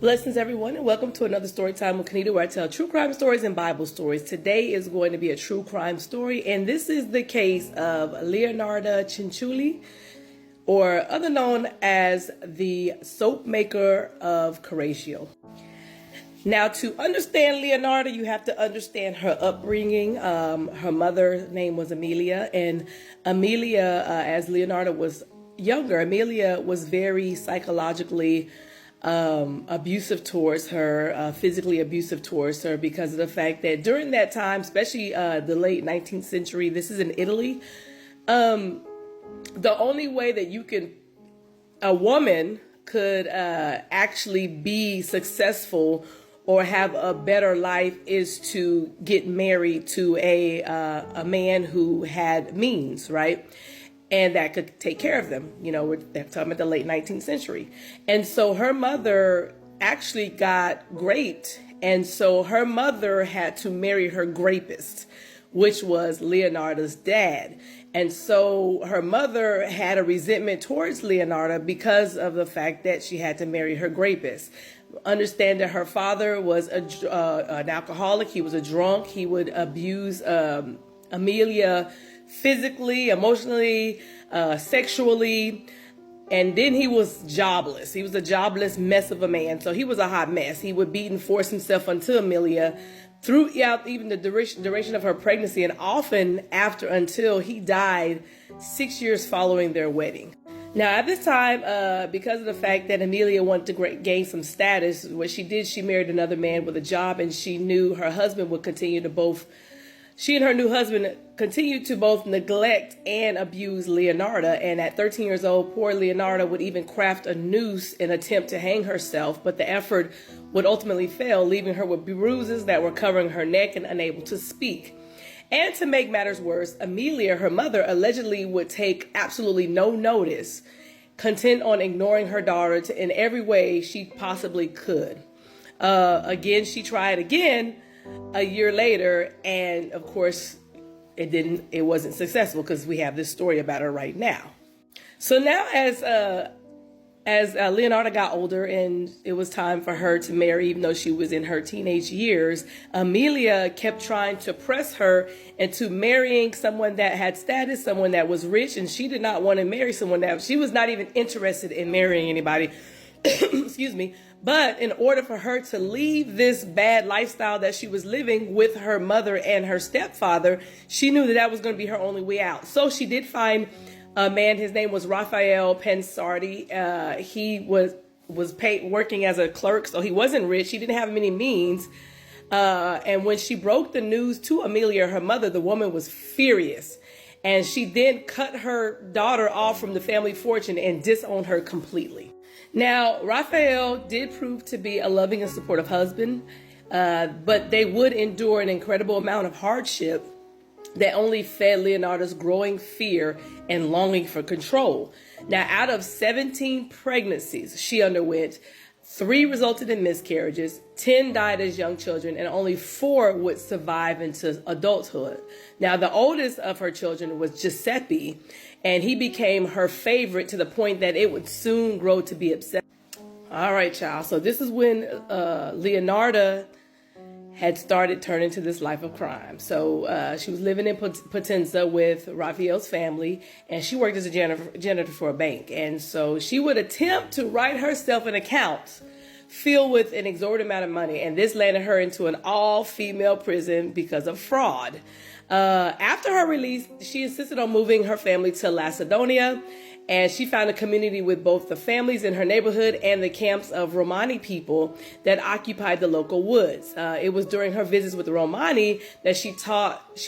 Blessings, everyone, and welcome to another story time with Kanita, where I tell true crime stories and Bible stories. Today is going to be a true crime story, and this is the case of Leonarda Ciancuilli, or other known as the soapmaker of Correggio. Now, to understand Leonarda, you have to understand her upbringing. Her mother's name was Amelia, and Amelia, as Leonarda was younger, Amelia was very psychologically abusive towards her, physically abusive towards her, because of the fact that during that time, especially the late 19th century, this is in Italy, the only way that a woman could actually be successful or have a better life is to get married to a man who had means, right? And that could take care of them. You know, we're talking about the late 19th century. And so her mother actually got raped. And so her mother had to marry her rapist, which was Leonarda's dad. And so her mother had a resentment towards Leonarda because of the fact that she had to marry her rapist. Understand that her father was an alcoholic. He was a drunk. He would abuse Amelia physically, emotionally, sexually, and then he was jobless. He was a jobless mess of a man, so he was a hot mess. He would beat and force himself onto Amelia throughout even the duration of her pregnancy, and often until he died 6 years following their wedding. Now, at this time, because of the fact that Amelia wanted to gain some status, what she did, she married another man with a job, and she knew her husband would continue to she and her new husband continued to both neglect and abuse Leonarda. And at 13 years old, poor Leonarda would even craft a noose in an attempt to hang herself. But the effort would ultimately fail, leaving her with bruises that were covering her neck and unable to speak. And to make matters worse, Amelia, her mother, allegedly would take absolutely no notice, content on ignoring her daughter in every way she possibly could. Again, she tried again a year later, and of course it wasn't successful, because we have this story about her right now. So now as Leonarda got older and it was time for her to marry, even though she was in her teenage years, Amelia kept trying to press her into marrying someone that had status, someone that was rich, and she did not want to marry someone that she was not even interested in marrying anybody. Excuse me. But in order for her to leave this bad lifestyle that she was living with her mother and her stepfather, she knew that was going to be her only way out. So she did find a man. His name was Raphael Pensardi. He was paid working as a clerk, so he wasn't rich. He didn't have many means. And when she broke the news to Amelia, her mother, the woman was furious. And she then cut her daughter off from the family fortune and disowned her completely. Now, Raphael did prove to be a loving and supportive husband, but they would endure an incredible amount of hardship that only fed Leonarda's growing fear and longing for control. Now, out of 17 pregnancies she underwent, 3 resulted in miscarriages, 10 died as young children, and only 4 would survive into adulthood. Now, the oldest of her children was Giuseppe, and he became her favorite to the point that it would soon grow to be obsessed. All right, child. So this is when Leonarda had started turning to this life of crime. So she was living in Potenza with Raphael's family, and she worked as a janitor for a bank. And so she would attempt to write herself an account filled with an exorbitant amount of money, and this landed her into an all-female prison because of fraud. After her release, she insisted on moving her family to Macedonia, and she found a community with both the families in her neighborhood and the camps of Romani people that occupied the local woods. It was during her visits with the Romani that she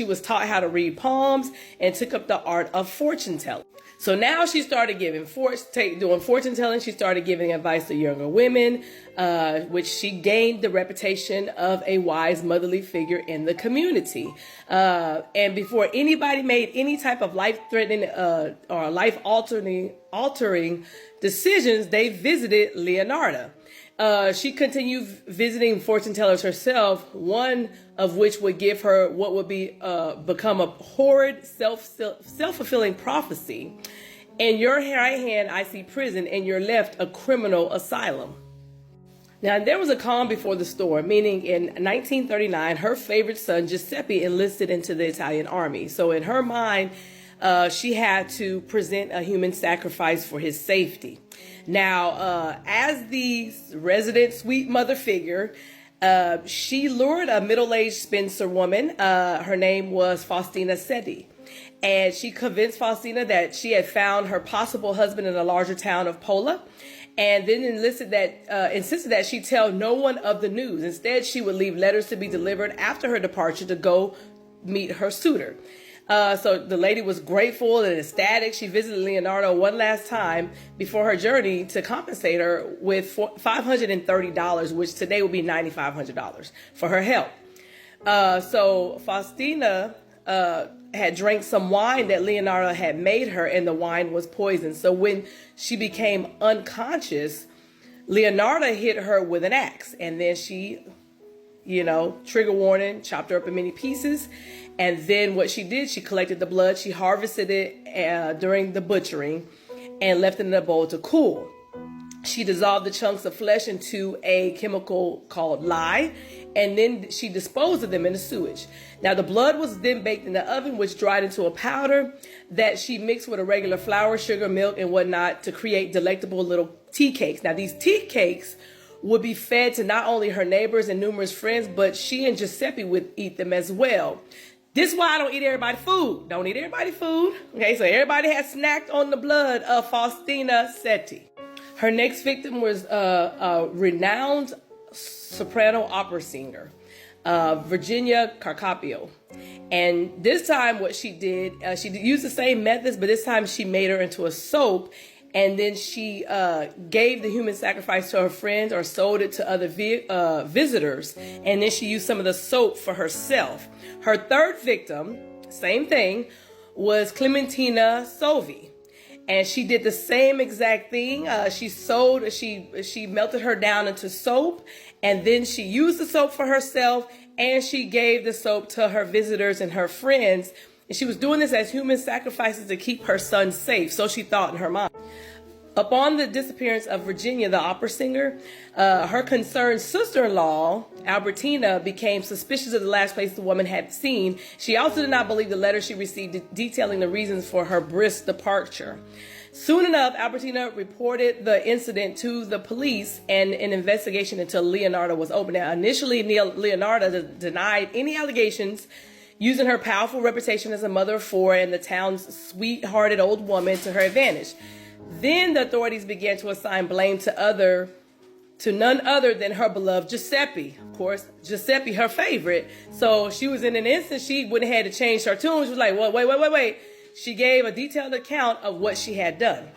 was taught how to read palms and took up the art of fortune telling. So now she started doing fortune telling. She started giving advice to younger women, which she gained the reputation of a wise motherly figure in the community. And before anybody made any type of life-threatening or life-altering decisions, they visited Leonarda. She continued visiting fortune tellers herself, one of which would give her what would become a horrid self-fulfilling prophecy. In your right hand, I see prison, and your left, a criminal asylum. Now, there was a calm before the storm, meaning in 1939, her favorite son, Giuseppe, enlisted into the Italian army. So in her mind, she had to present a human sacrifice for his safety. Now, as the resident sweet mother figure, she lured a middle-aged spinster woman. Her name was Faustina Seti. And she convinced Faustina that she had found her possible husband in a larger town of Pola, and then insisted that she tell no one of the news. Instead, she would leave letters to be delivered after her departure to go meet her suitor. So the lady was grateful and ecstatic. She visited Leonardo one last time before her journey to compensate her with $530, which today would be $9,500 for her help. So Faustina had drank some wine that Leonardo had made her, and the wine was poisoned. So when she became unconscious, Leonardo hit her with an axe, and then she, trigger warning, chopped her up in many pieces. And then what she did, she collected the blood, she harvested it during the butchering, and left it in a bowl to cool. She dissolved the chunks of flesh into a chemical called lye, and then she disposed of them in the sewage. Now, the blood was then baked in the oven, which dried into a powder that she mixed with a regular flour, sugar, milk, and whatnot to create delectable little tea cakes. Now, these tea cakes would be fed to not only her neighbors and numerous friends, but she and Giuseppe would eat them as well. This is why I don't eat everybody's food. Don't eat everybody's food. Okay, so everybody had snacked on the blood of Faustina Seti. Her next victim was a renowned soprano opera singer, Virginia Carcapio. And this time what she did, she used the same methods, but this time she made her into a soap, and then she gave the human sacrifice to her friends or sold it to other visitors, and then she used some of the soap for herself. Her third victim, same thing, was Clementina Sovi. And she did the same exact thing. She melted her down into soap, and then she used the soap for herself, and she gave the soap to her visitors and her friends. And she was doing this as human sacrifices to keep her son safe, so she thought in her mind. Upon the disappearance of Virginia, the opera singer, her concerned sister-in-law, Albertina, became suspicious of the last place the woman had seen. She also did not believe the letter she received detailing the reasons for her brisk departure. Soon enough, Albertina reported the incident to the police, and an investigation into Leonardo was opened. Now, initially, Leonardo denied any allegations, using her powerful reputation as a mother of four and the town's sweet-hearted old woman to her advantage. Then the authorities began to assign blame to none other than her beloved Giuseppe. Of course, Giuseppe, her favorite. So she was in an instant, she went ahead to change her tune. She was like, well, wait. She gave a detailed account of what she had done.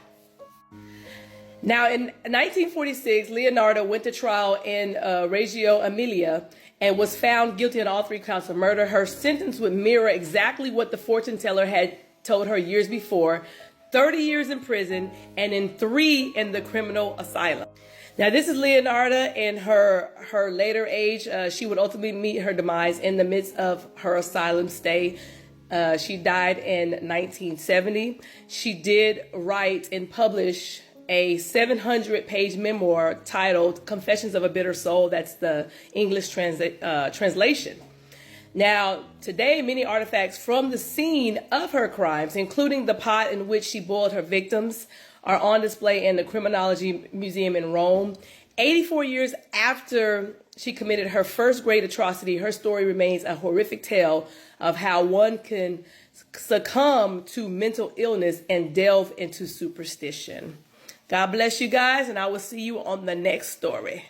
Now, in 1946, Leonardo went to trial in Reggio Emilia and was found guilty on all three counts of murder. Her sentence would mirror exactly what the fortune teller had told her years before: 30 years in prison and in 3 in the criminal asylum. Now, this is Leonarda in her later age. She would ultimately meet her demise in the midst of her asylum stay. She died in 1970. She did write and publish a 700-page memoir titled Confessions of a Bitter Soul. That's the English translation. Now, today, many artifacts from the scene of her crimes, including the pot in which she boiled her victims, are on display in the Criminology Museum in Rome. 84 years after she committed her first great atrocity, her story remains a horrific tale of how one can succumb to mental illness and delve into superstition. God bless you guys, and I will see you on the next story.